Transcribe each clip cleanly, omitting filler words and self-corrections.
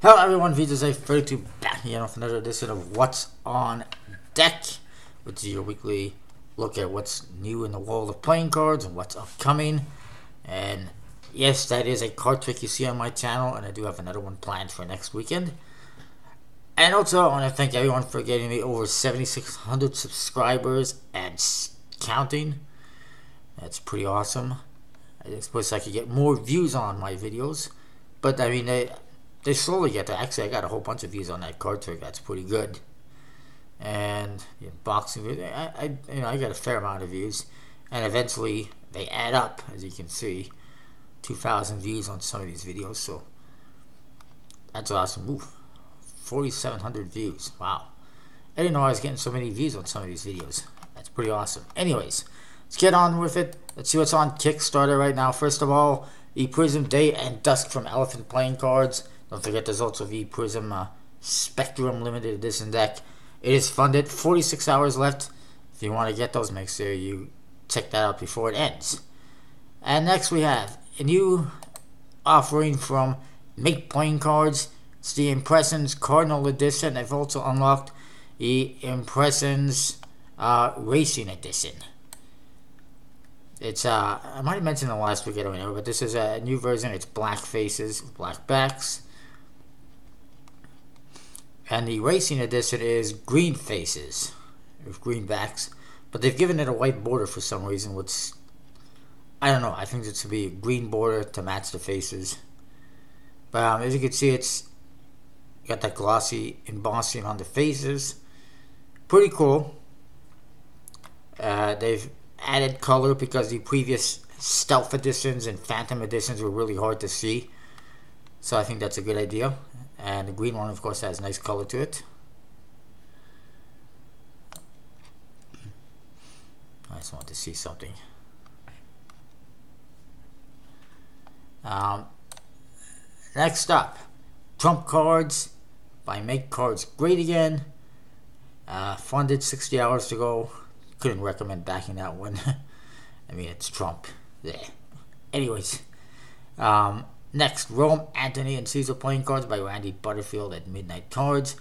Hello everyone, VJZ32 back again with another edition of What's on Deck, which is your weekly look at what's new in the world of playing cards and what's upcoming. And yes, that is a card trick you see on my channel, and I do have another one planned for next weekend. And also, I want to thank everyone for getting me over 7,600 subscribers and counting. That's pretty awesome. I suppose I could get more views on my videos, but I mean, they slowly get there. Actually, I got a whole bunch of views on that card trick. That's pretty good. And boxing, I got a fair amount of views, and eventually they add up, as you can see, 2,000 views on some of these videos. So that's awesome. Ooh, 4,700 views. Wow, I didn't know I was getting so many views on some of these videos. That's pretty awesome. Anyways, let's get on with it. Let's see what's on Kickstarter right now. First of all, ePrism Day and Dusk from Elephant Playing Cards. Don't forget there's also ePrism Spectrum Limited Edition deck. It is funded. 46 hours left. If you want to get those, make sure you check that out before it ends. And next we have a new offering from Make Playing Cards. It's the Impressions Cardinal Edition. They've also unlocked the Impressions Racing Edition. It's I might have mentioned in the last week, I don't know, but this is a new version. It's black faces, black backs. And the Racing Edition is green faces with green backs, but they've given it a white border for some reason, which I don't know. I think it should be a green border to match the faces. But as you can see, it's got that glossy embossing on the faces. Pretty cool. They've added color because the previous Stealth editions and Phantom editions were really hard to see. So I think that's a good idea. And the green one, of course, has nice color to it. I just want to see something. Next up, Trump Cards by Make Cards Great Again. Funded 60 hours to go. Couldn't recommend backing that one. I mean, it's Trump. Yeah. Anyways. Next, Rome, Anthony, and Caesar Playing Cards by Randy Butterfield at Midnight Cards.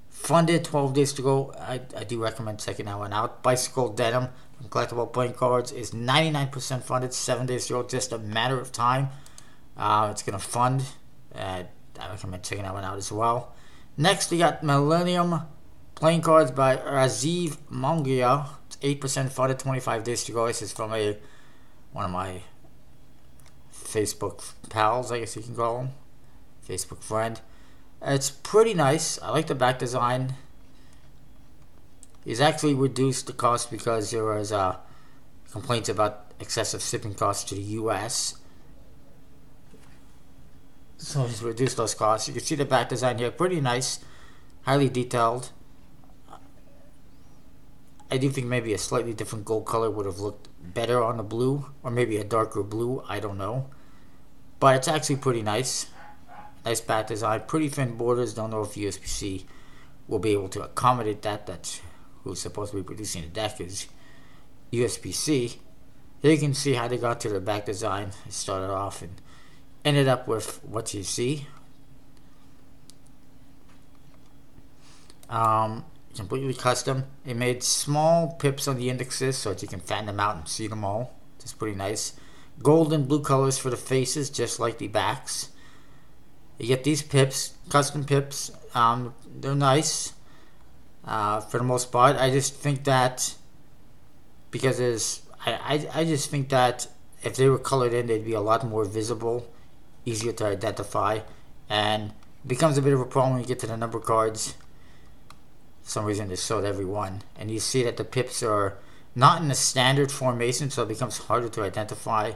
Funded 12 days to go. I do recommend checking that one out. Bicycle Denim from Collectible Playing Cards is 99% funded. 7 days to go. Just a matter of time. It's going to fund. I recommend checking that one out as well. Next, we got Millennium Playing Cards by Raziv Mongia. It's 8% funded. 25 days to go. This is from one of my Facebook pals, I guess you can call them. Facebook friend. It's pretty nice. I like the back design. He's actually reduced the cost because there was complaints about excessive shipping costs to the US. So he's reduced those costs. You can see the back design here. Pretty nice. Highly detailed. I do think maybe a slightly different gold color would have looked better on the blue. Or maybe a darker blue. I don't know. But it's actually pretty nice. Nice back design. Pretty thin borders. Don't know if USPC will be able to accommodate that. That's who's supposed to be producing the deck is USPC. Here you can see how they got to the back design. It started off and ended up with what you see. Completely custom. It made small pips on the indexes so that you can fan them out and see them all. It's pretty nice. Gold and blue colors for the faces, just like the backs. You get these pips, custom pips. They're nice for the most part. I just think that because I just think that if they were colored in, they'd be a lot more visible, easier to identify, and it becomes a bit of a problem when you get to the number cards. For some reason, they showed every one, and you see that the pips are not in the standard formation, so it becomes harder to identify.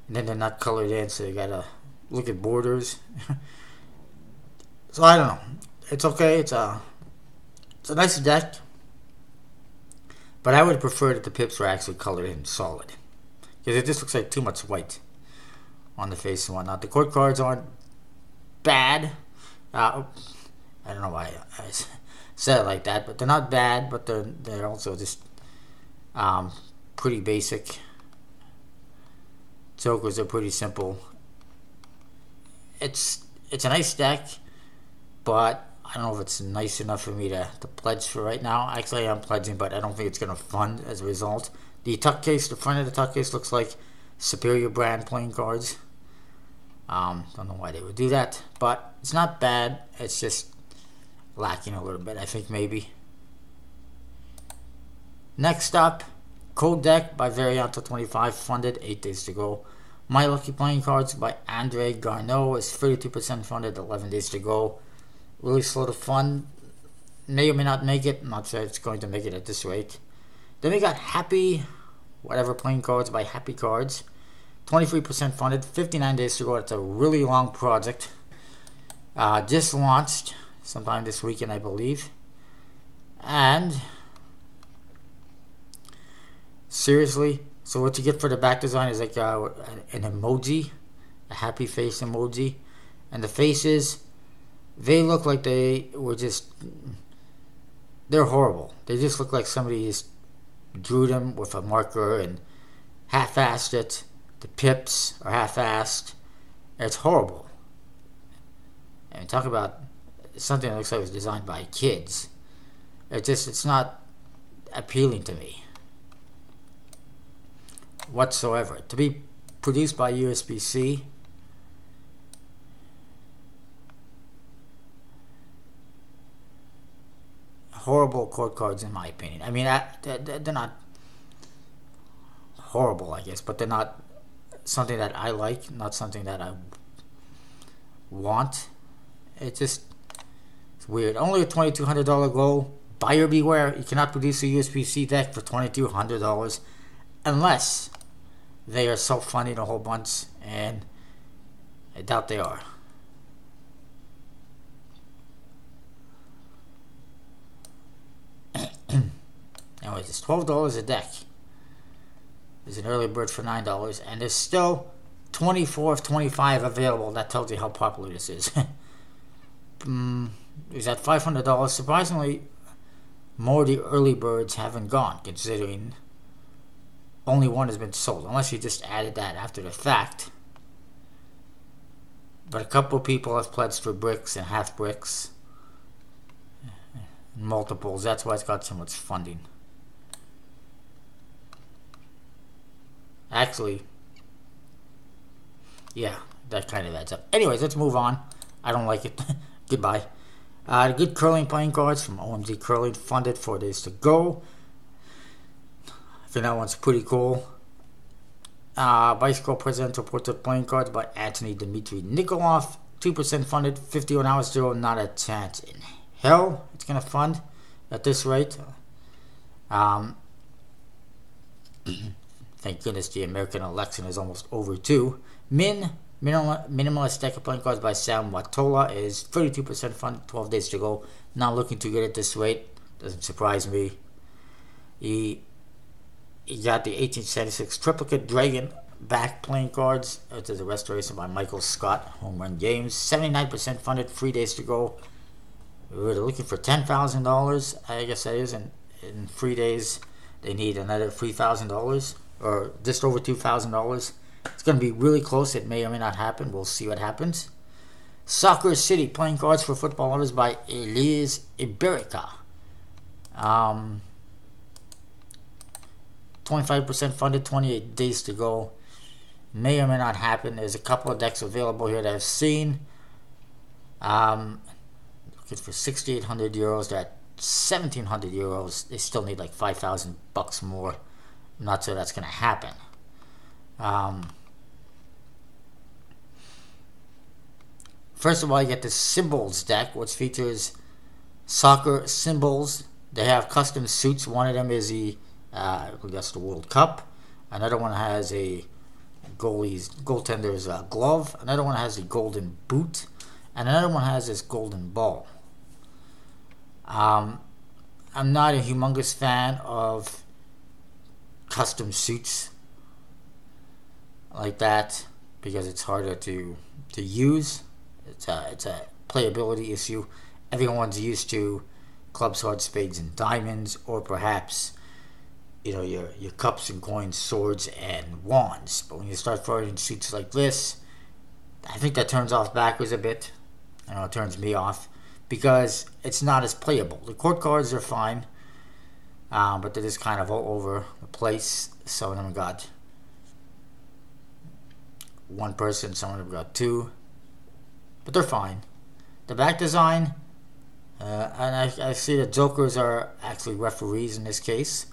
And then they're not colored in, so you gotta look at borders. So I don't know. It's okay. It's a nice deck, but I would prefer that the pips were actually colored in solid, because it just looks like too much white on the face and whatnot. The court cards aren't bad. I don't know why I said it like that, but they're not bad. But they're also just pretty basic. Jokers are pretty simple. It's a nice deck. but I don't know if it's nice enough for me to pledge for right now. Actually, I'm pledging, but I don't think it's going to fund as a result. The tuck case, the front of the tuck case looks like Superior brand playing cards. Don't know why they would do that, but it's not bad. It's just lacking a little bit, I think, maybe. Next up, Code Deck by Varianto 25, funded, 8 days to go. My Lucky Playing Cards by Andre Garneau is 32% funded, 11 days to go. Really slow to fund. May or may not make it. I'm not sure it's going to make it at this rate. Then we got Happy, whatever playing cards by Happy Cards. 23% funded, 59 days to go. It's a really long project. Just launched sometime this weekend, I believe. And seriously, so what you get for the back design is like an emoji, a happy face emoji. And the faces, they look like they were just, they're horrible. They just look like somebody just drew them with a marker and half-assed it. The pips are half-assed. It's horrible. And talk about something that looks like it was designed by kids. It's not appealing to me whatsoever. To be produced by USB-C, horrible court cards in my opinion. I mean, they're not horrible, I guess, but they're not something that I like, not something that I want. It's weird. Only a $2,200 goal. Buyer beware. You cannot produce a USB-C deck for $2,200 unless they are self-funding a whole bunch, and I doubt they are. Anyways, it's $12 a deck. There's an early bird for $9, and there's still 24 of 25 available. That tells you how popular this is. Is at $500. Surprisingly, more of the early birds haven't gone, considering only one has been sold, unless you just added that after the fact. But a couple of people have pledged for bricks and half bricks, and multiples. That's why it's got so much funding. Actually, yeah, that kind of adds up. Anyways, let's move on. I don't like it. Goodbye. Good curling playing cards from OMG Curling, funded, 4 days to go. I think that one's pretty cool. Bicycle Presidential Portrait playing cards by Anthony Dmitry Nikolov, 2% funded, 51 hours to go. Not a chance in hell it's going to fund at this rate. Thank goodness the American election is almost over too. Minimalist deck of playing cards by Sam Watola is 32% funded, 12 days to go. Not looking too good at this rate. Doesn't surprise me. He got the 1876 Triplicate Dragon back playing cards. It's a restoration by Michael Scott, Home Run Games. 79% funded, 3 days to go. We're looking for $10,000. I guess that is. In 3 days, they need another $3,000. Or just over $2,000. It's going to be really close. It may or may not happen. We'll see what happens. Soccer City playing cards for football lovers by Elise Iberica. 25% funded, 28 days to go. May or may not happen. There's a couple of decks available here that I've seen. Looking for 6,800 euros. They're at 1,700 euros. They still need like 5,000 bucks more. I'm not sure that's going to happen. First of all, you get the Symbols deck, which features soccer symbols. They have custom suits. One of them is that's the World Cup. Another one has a goaltender's glove. Another one has a golden boot. And another one has this golden ball. I'm not a humongous fan of custom suits like that because it's harder to use. It's a playability issue. Everyone's used to clubs, hearts, spades, and diamonds, or perhaps your cups and coins, swords, and wands. But when you start throwing suits like this, I think that turns off backwards a bit. It turns me off because it's not as playable. The court cards are fine, but they're just kind of all over the place. Some of them got one person, some of them got two, but they're fine. The back design, and I see the Jokers are actually referees in this case.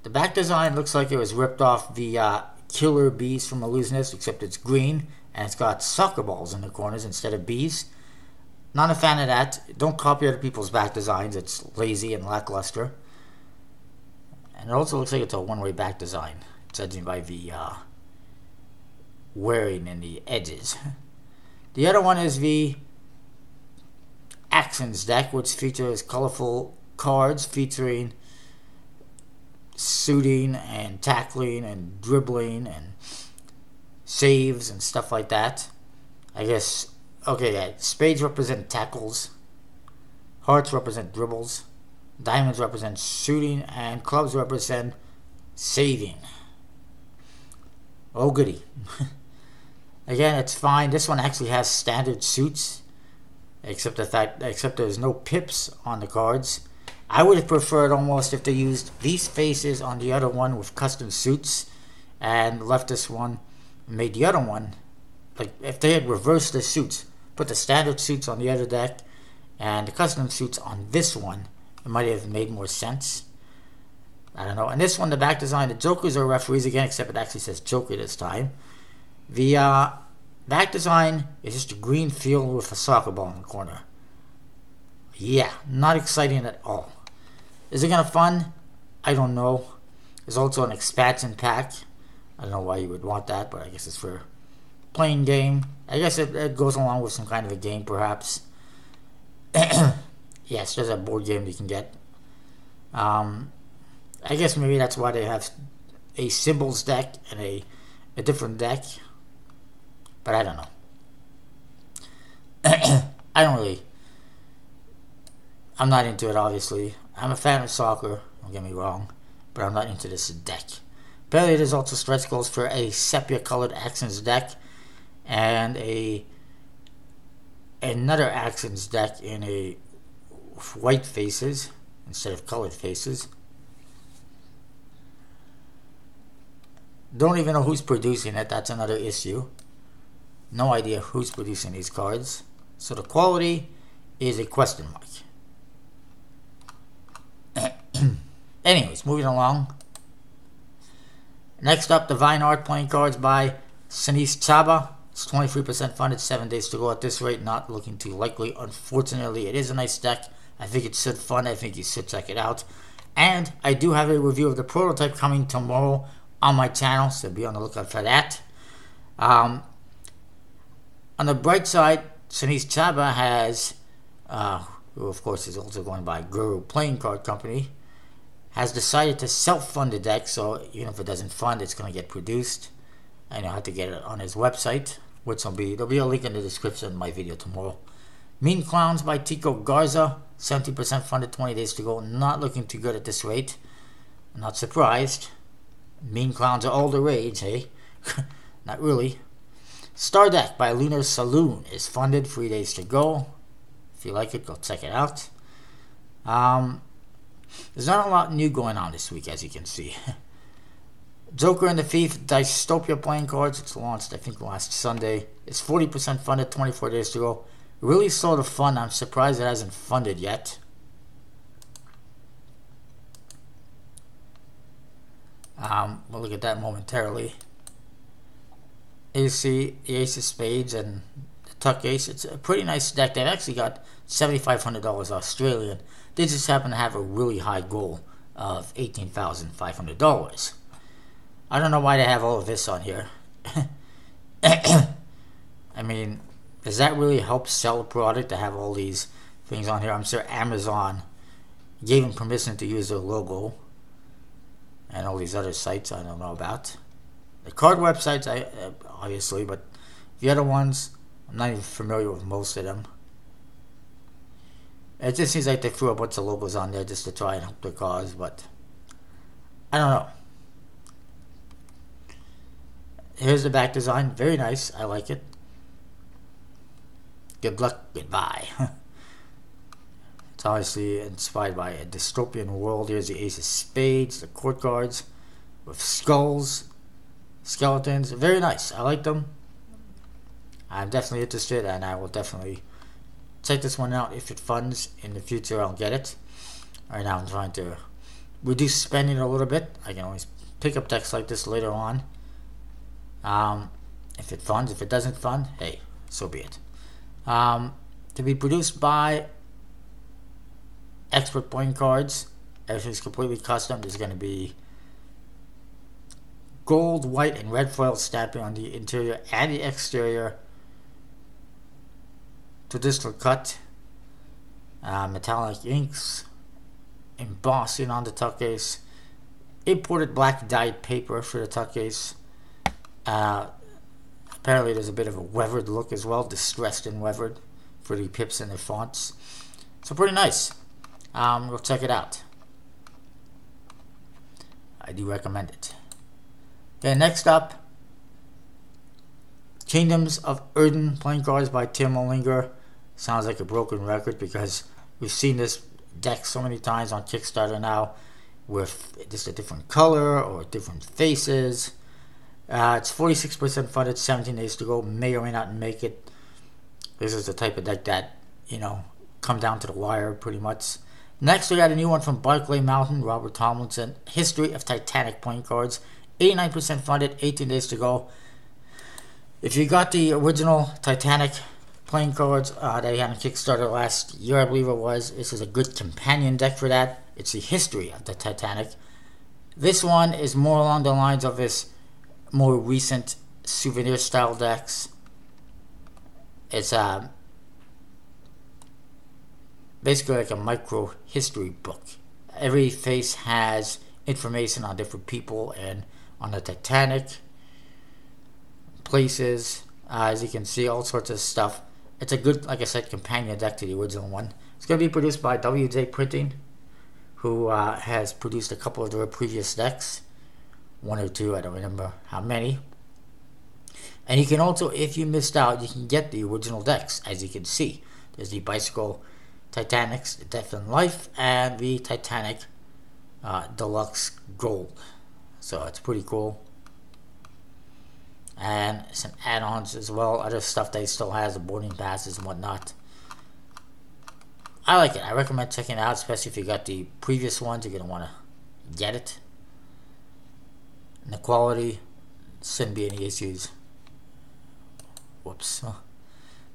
The back design looks like it was ripped off the Killer Bees from Illusionist, except it's green and it's got soccer balls in the corners instead of bees. Not a fan of that. Don't copy other people's back designs. It's lazy and lackluster. And it also looks like it's a one-way back design, judging by the wearing and the edges. The other one is the Actions deck, which features colorful cards featuring shooting and tackling and dribbling and saves and stuff like that. I guess, okay, yeah, spades represent tackles, hearts represent dribbles, diamonds represent shooting, and clubs represent saving. Oh goody. Again, it's fine. This one actually has standard suits, except there's no pips on the cards. I would have preferred almost if they used these faces on the other one with custom suits and left this one, made the other one, like if they had reversed the suits, put the standard suits on the other deck and the custom suits on this one, it might have made more sense. I don't know. And this one, the back design, the Jokers are referees again, except it actually says Joker this time. The back design is just a green field with a soccer ball in the corner. Yeah, not exciting at all. Is it gonna fun? I don't know. There's also an expansion pack. I don't know why you would want that, but I guess it's for playing game. I guess it goes along with some kind of a game, perhaps. Yes, there's a board game you can get. I guess maybe that's why they have a symbols deck and a different deck. But I don't know. I'm not into it, obviously. I'm a fan of soccer, don't get me wrong, but I'm not into this deck. Apparently there's also stretch goals for a sepia-colored Actions deck and another Actions deck in a white faces instead of colored faces. Don't even know who's producing it, that's another issue. No idea who's producing these cards. So the quality is a question mark. Anyways, moving along. Next up, Divine Art playing cards by Sinise Chaba. It's 23% funded, 7 days to go at this rate. Not looking too likely. Unfortunately, it is a nice deck. I think it's should fun. I think you should check it out. And I do have a review of the prototype coming tomorrow on my channel, so be on the lookout for that. On the bright side, Sinise Chaba has, who of course is also going by Guru Playing Card Company, has decided to self-fund the deck, so even if it doesn't fund, it's going to get produced. I know how to get it on his website, which there'll be a link in the description of my video tomorrow. Mean Clowns by Tico Garza, 70% funded, 20 days to go. Not looking too good at this rate. I'm not surprised. Mean Clowns are all the rage, hey? Not really. Star Deck by Lunar Saloon is funded, 3 days to go. If you like it, go check it out. There's not a lot new going on this week, as you can see. Joker and the Thief Dystopia playing cards. It's launched, I think, last Sunday. It's 40% funded, 24 days to go. Really sort of fun. I'm surprised it hasn't funded yet. We'll look at that momentarily. You see the Ace of Spades and the Tuck Ace. It's a pretty nice deck. They've actually got $7,500 Australian. They just happen to have a really high goal of $18,500. I don't know why they have all of this on here. I mean, does that really help sell a product to have all these things on here? I'm sure Amazon gave them permission to use their logo and all these other sites I don't know about. The card websites, obviously, but the other ones, I'm not even familiar with most of them. It just seems like they threw a bunch of logos on there just to try and help their cause, but I don't know. Here's the back design. Very nice. I like it. Good luck. Goodbye. It's obviously inspired by a dystopian world. Here's the Ace of Spades, the court cards with skulls, skeletons. Very nice. I like them. I'm definitely interested, and I will definitely check this one out. If it funds in the future, I'll get it. Right now, I'm trying to reduce spending a little bit. I can always pick up decks like this later on. If it funds, if it doesn't fund, hey, so be it. To be produced by Expert Playing Cards. Everything's completely custom. There's going to be gold, white, and red foil stamping on the interior and the exterior. Traditional cut. Metallic inks. Embossing on the tuck case. Imported black dyed paper for the tuck case. Apparently there's a bit of a weathered look as well. Distressed and weathered for the pips and the fonts. So pretty nice. We'll check it out. I do recommend it. Okay, next up, Kingdoms of Erden playing cards by Tim Olinger. Sounds like a broken record because we've seen this deck so many times on Kickstarter now with just a different color or different faces. It's 46% funded, 17 days to go. May or may not make it. This is the type of deck that, come down to the wire pretty much. Next, we got a new one from Barclay Mountain, Robert Tomlinson. History of Titanic playing cards. 89% funded, 18 days to go. If you got the original Titanic playing cards that he had on Kickstarter last year, I believe it was, this is a good companion deck for that. It's the history of the Titanic. This one is more along the lines of his more recent souvenir style decks. It's basically like a micro history book. Every face has information on different people and on the Titanic, places, as you can see, all sorts of stuff. It's a good, like I said, companion deck to the original one. It's going to be produced by WJ Printing, who has produced a couple of their previous decks. One or two, I don't remember how many. And you can also, if you missed out, you can get the original decks, as you can see. There's the Bicycle Titanics, the Death and Life, and the Titanic Deluxe Gold. So it's pretty cool. And some add-ons as well, other stuff that he still has, the boarding passes and whatnot. I like it. I recommend checking it out, especially if you got the previous ones. You're going to want to get it. And the quality shouldn't be any issues. Whoops.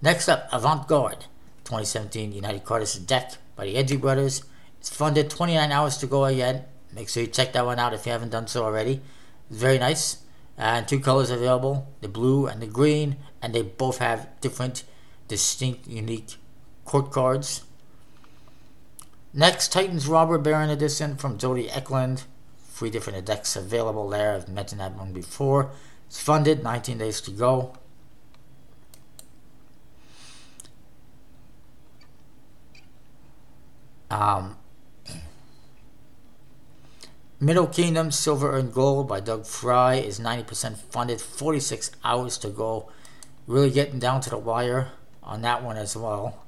Next up, Avant-Garde 2017 United Cards deck by the Edgy Brothers. It's funded, 29 hours to go again. Make sure you check that one out if you haven't done so already. It's very nice. And two colors available, the blue and the green, and they both have different, distinct, unique court cards. Next, Titans Robber Baron Edition from Jody Eklund. 3 different decks available there. I've mentioned that one before. It's funded, 19 days to go. Middle Kingdom Silver and Gold by Doug Fry is 90% funded, 46 hours to go. Really getting down to the wire on that one as well.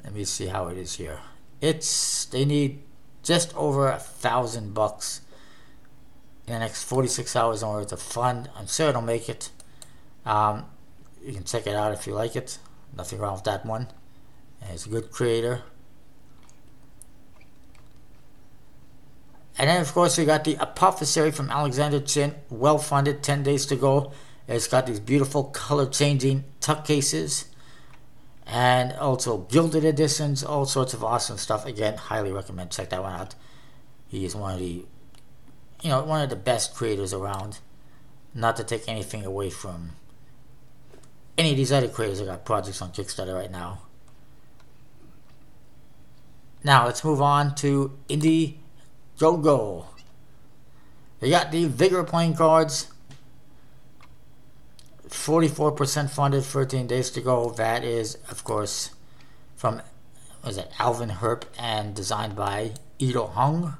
Let me see how it is here. They need just over $1,000 in the next 46 hours in order to fund. I'm sure it'll make it. You can check it out if you like it. Nothing wrong with that one. And it's a good creator. And then of course we got the Apothecary from Alexander Chin. Well funded, 10 days to go. It's got these beautiful color changing tuck cases. And also gilded editions, all sorts of awesome stuff. Again, highly recommend check that one out. He is one of the best creators around. Not to take anything away from any of these other creators that got projects on Kickstarter right now. Now let's move on to Indiegogo. They got the Vigor playing cards. 44% funded, 13 days to go. That is, of course, from Alvin Herp and designed by Ido Hung.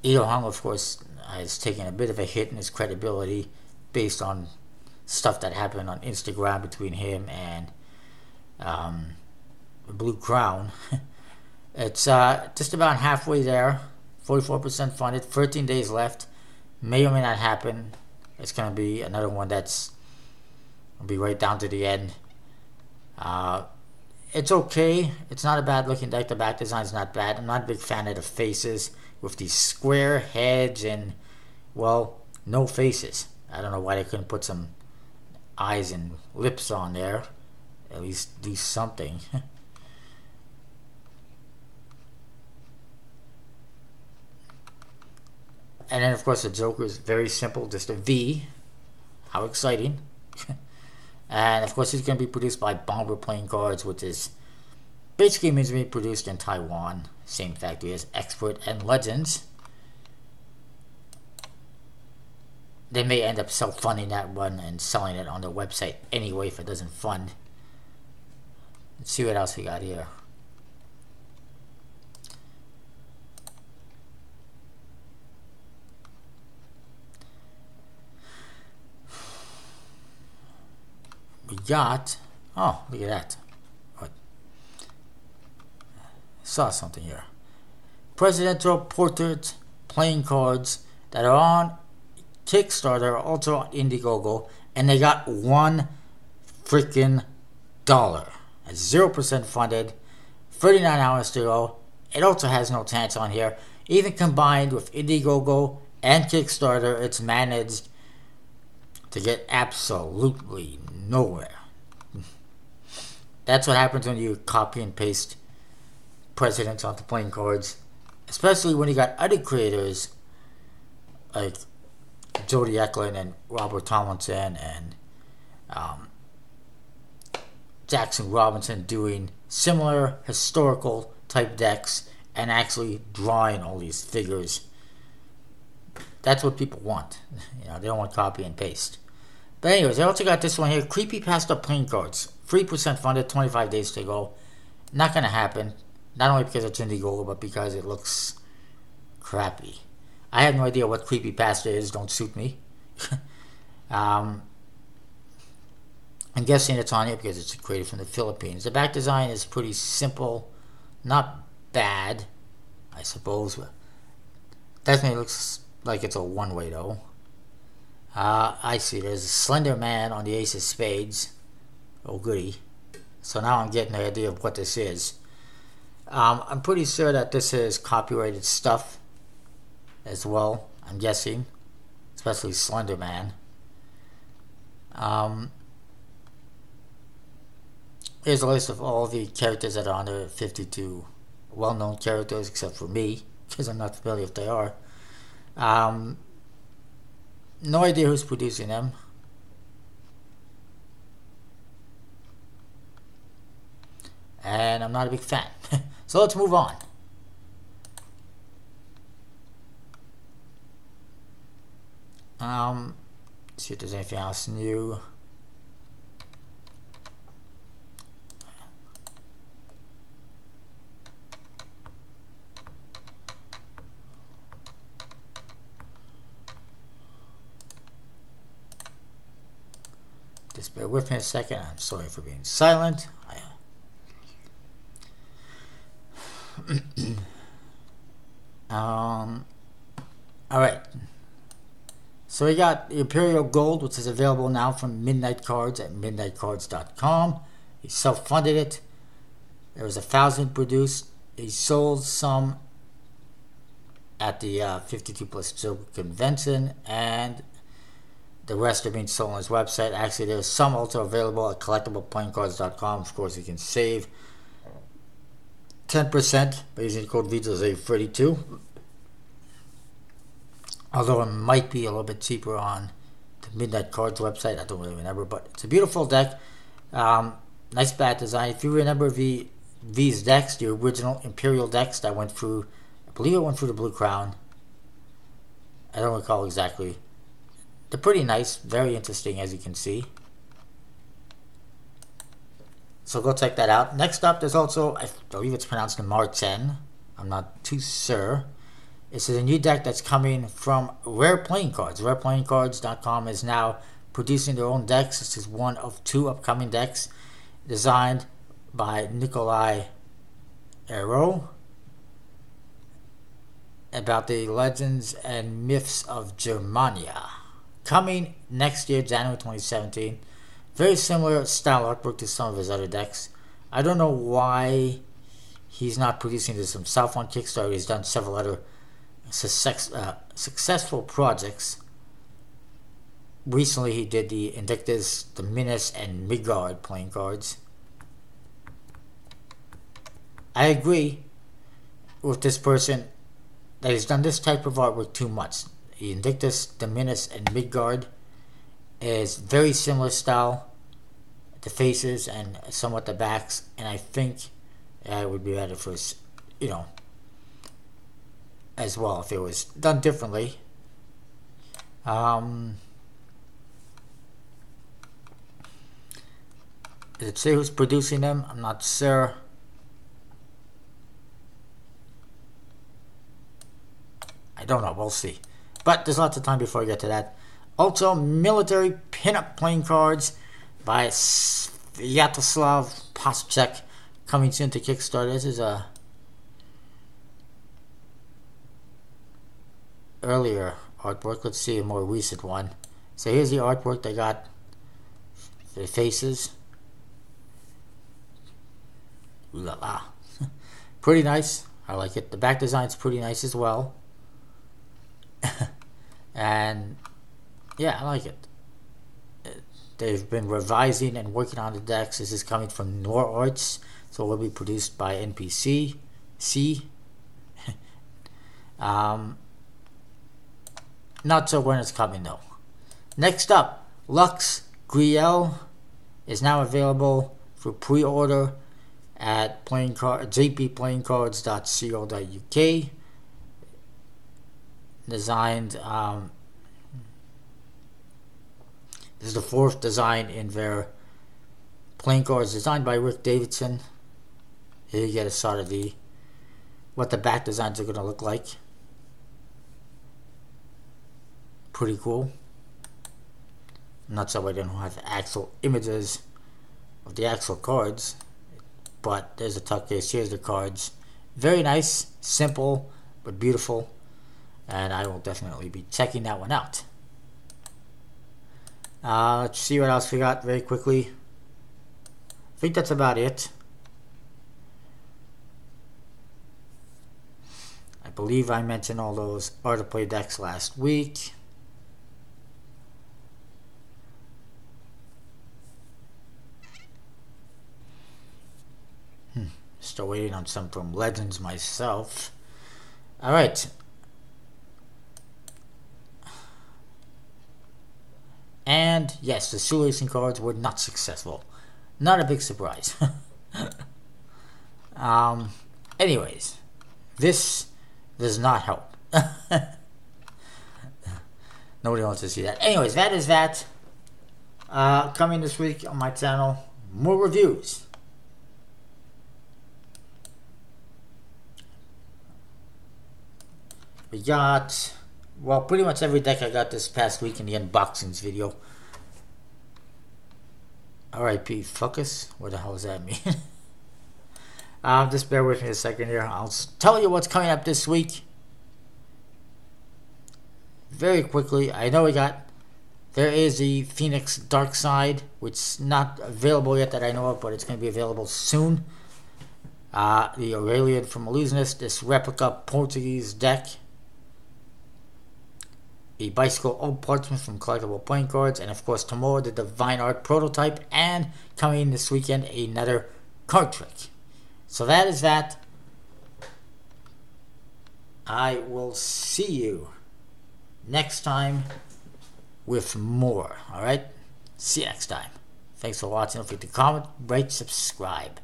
Ido Hung, of course, has taken a bit of a hit in his credibility based on stuff that happened on Instagram between him and Blue Crown. It's just about halfway there. 44% funded. 13 days left. May or may not happen. It's going to be another one that's going to be right down to the end. It's okay. It's not a bad looking deck. The back design's not bad. I'm not a big fan of the faces with these square heads and, well, no faces. I don't know why they couldn't put some eyes and lips on there. At least do something. And then, of course, the Joker is very simple, just a V. How exciting. And, of course, it's going to be produced by Bomber Playing Cards, which is basically means to be produced in Taiwan. Same factory as Expert and Legends. They may end up self-funding that one and selling it on their website anyway if it doesn't fund. Let's see what else we got here. We got, oh, look at that. What? Saw something here. Presidential portrait playing cards that are on Kickstarter, also on Indiegogo, and they got $1 freaking dollar. At 0% funded, 39 hours to go. It also has no chance on here. Even combined with Indiegogo and Kickstarter, it's managed to get absolutely nowhere. That's what happens when you copy and paste presidents onto playing cards, especially when you got other creators like Jody Eklund and Robert Tomlinson and Jackson Robinson doing similar historical type decks and actually drawing all these figures. That's what people want. You know, they don't want copy and paste. But anyways, I also got this one here, Creepypasta playing cards. 3% funded, 25 days to go. Not going to happen. Not only because it's Indiegogo, but because it looks crappy. I have no idea what Creepypasta is. Don't suit me. I'm guessing it's on here because it's created from the Philippines. The back design is pretty simple. Not bad, I suppose. Definitely looks like it's a one-way, though. I see. There's a Slender Man on the Ace of Spades. Oh, goody. So now I'm getting the idea of what this is. I'm pretty sure that this is copyrighted stuff as well, I'm guessing. Especially Slender Man. Here's a list of all the characters that are on there. 52 well-known characters, except for me, because I'm not familiar if they are. No idea who's producing them. And I'm not a big fan. So let's move on. See if there's anything else new. Just bear with me a second. I'm sorry for being silent. Alright. So we got the Imperial Gold, which is available now from Midnight Cards at midnightcards.com. He self-funded it. There was 1,000 produced. He sold some at the 52 Plus Joker convention, and the rest are being sold on his website. Actually, there's some also available at collectibleplayingcards.com. Of course, you can save 10% by using the code VITASAVE32. Although it might be a little bit cheaper on the Midnight Cards website. I don't really remember, but it's a beautiful deck. Nice bat design. If you remember these decks, the original Imperial decks that went through, I believe it went through the Blue Crown. I don't recall exactly. They're pretty nice, very interesting, as you can see. So go check that out. Next up, there's also, I believe it's pronounced Marten. I'm not too sure. This is a new deck that's coming from Rare Playing Cards. RarePlayingCards.com is now producing their own decks. This is one of 2 upcoming decks designed by Nikolai Arrow about the legends and myths of Germania. Coming next year, January 2017. Very similar style artwork to some of his other decks. I don't know why he's not producing this himself on Kickstarter. He's done several other successful projects. Recently he did the Invictus, the Minas, and Midgard playing cards. I agree with this person that he's done this type of artwork too much. The Invictus, the Minas, and Midgard is very similar style, the faces and somewhat the backs, and I think it would be better for, as well if it was done differently. Does it say who's producing them? I'm not sure. I don't know. We'll see. But there's lots of time before I get to that. Also, military pinup playing cards by Sviatoslav Paschek coming soon to Kickstarter. This is a earlier artwork. Let's see a more recent one. So here's the artwork they got. The faces. Ooh la la. Pretty nice. I like it. The back design's pretty nice as well. And yeah, I like it. They've been revising and working on the decks. This is coming from Nor Arts, so it will be produced by NPC. Not so when it's coming though. Next up, Lux Griel is now available for pre-order at jpplayingcards.co.uk. Designed, this is the 4th design in their playing cards, designed by Rick Davidson. Here you get a sort of what the back designs are going to look like. Pretty cool. Not so I don't have actual images of the actual cards, but there's a tuck case. Here's the cards. Very nice, simple, but beautiful. And I will definitely be checking that one out. Let's see what else we got very quickly. I think that's about it. I believe I mentioned all those Art of Play decks last week. Still waiting on some from Legends myself. Alright. And yes, the Shoe Racing cards were not successful. Not a big surprise. Anyways, this does not help. Nobody wants to see that. Anyways, that is that. Coming this week on my channel, more reviews. We got, well, pretty much every deck I got this past week in the unboxings video. R.I.P. Focus? What the hell does that mean? Just bear with me a second here. I'll tell you what's coming up this week. Very quickly, I know there is the Phoenix Dark Side, which is not available yet that I know of, but it's going to be available soon. The Aurelian from Illusionist, this replica Portuguese deck. The Bicycle Old Parchment from Collectible Playing Cards, and of course tomorrow the Divine Art prototype, and coming this weekend another card trick. So that is that. I will see you next time with more. Alright? See you next time. Thanks for watching. Don't forget to comment, rate, subscribe.